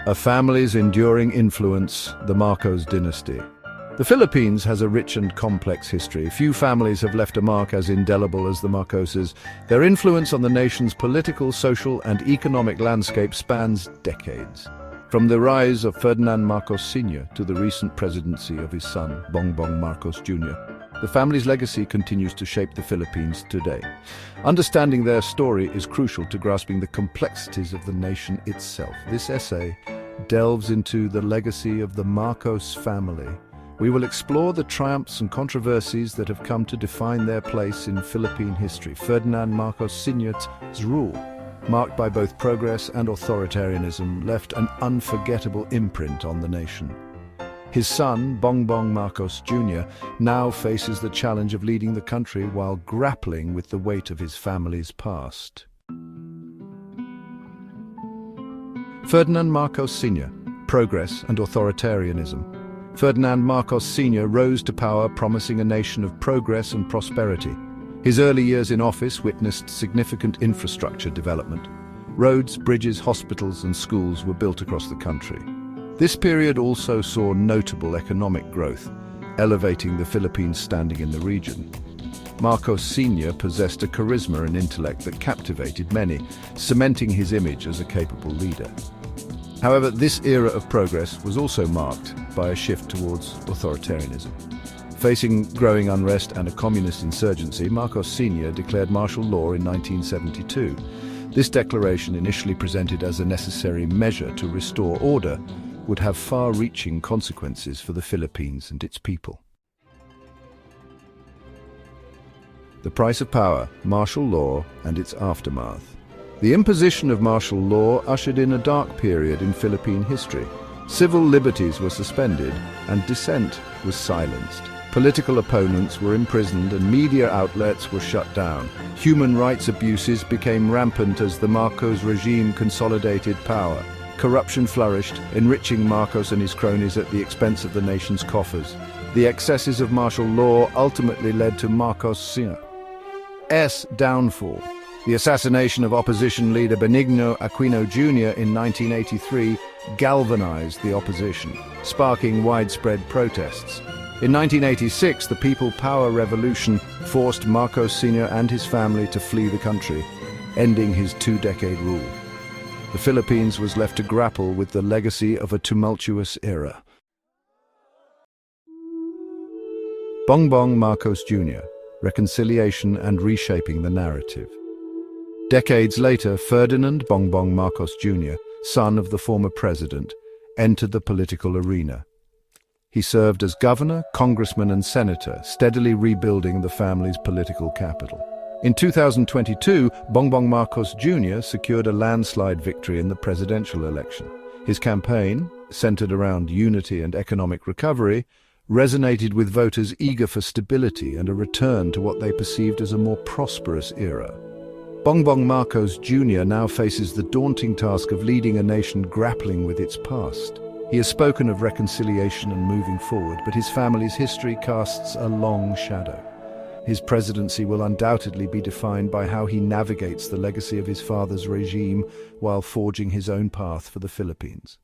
A family's enduring influence, the Marcos dynasty. The Philippines has a rich and complex history. Few families have left a mark as indelible as the Marcoses. Their influence on the nation's political, social, and economic landscape spans decades. From the rise of Ferdinand Marcos Sr. to the recent presidency of his son, Bongbong Marcos Jr., the family's legacy continues to shape the Philippines today. Understanding their story is crucial to grasping the complexities of the nation itself. This essay delves into the legacy of the Marcos family. We will explore the triumphs and controversies that have come to define their place in Philippine history. Ferdinand Marcos Sr.'s rule, marked by both progress and authoritarianism, left an unforgettable imprint on the nation. His son, Bongbong Marcos Jr., now faces the challenge of leading the country while grappling with the weight of his family's past. Ferdinand Marcos Sr., progress and authoritarianism. Ferdinand Marcos Sr. rose to power promising a nation of progress and prosperity. His early years in office witnessed significant infrastructure development. Roads, bridges, hospitals and schools were built across the country. This period also saw notable economic growth, elevating the Philippines' standing in the region. Marcos Sr. possessed a charisma and intellect that captivated many, cementing his image as a capable leader. However, this era of progress was also marked by a shift towards authoritarianism. Facing growing unrest and a communist insurgency, Marcos Sr. declared martial law in 1972. This declaration, initially presented as a necessary measure to restore order, would have far-reaching consequences for the Philippines and its people. The price of power, martial law, and its aftermath. The imposition of martial law ushered in a dark period in Philippine history. Civil liberties were suspended, and dissent was silenced. Political opponents were imprisoned and media outlets were shut down. Human rights abuses became rampant as the Marcos regime consolidated power. Corruption flourished, enriching Marcos and his cronies at the expense of the nation's coffers. The excesses of martial law ultimately led to Marcos Sr.'s downfall. The assassination of opposition leader Benigno Aquino Jr. in 1983 galvanized the opposition, sparking widespread protests. In 1986, the People Power Revolution forced Marcos Sr. and his family to flee the country, ending his two-decade rule. The Philippines was left to grapple with the legacy of a tumultuous era. Bongbong Marcos Jr., reconciliation and reshaping the narrative. Decades later, Ferdinand Bongbong Marcos Jr., son of the former president, entered the political arena. He served as governor, congressman and senator, steadily rebuilding the family's political capital. In 2022, Bongbong Marcos Jr. secured a landslide victory in the presidential election. His campaign, centered around unity and economic recovery, resonated with voters eager for stability and a return to what they perceived as a more prosperous era. Bongbong Marcos Jr. now faces the daunting task of leading a nation grappling with its past. He has spoken of reconciliation and moving forward, but his family's history casts a long shadow. His presidency will undoubtedly be defined by how he navigates the legacy of his father's regime while forging his own path for the Philippines.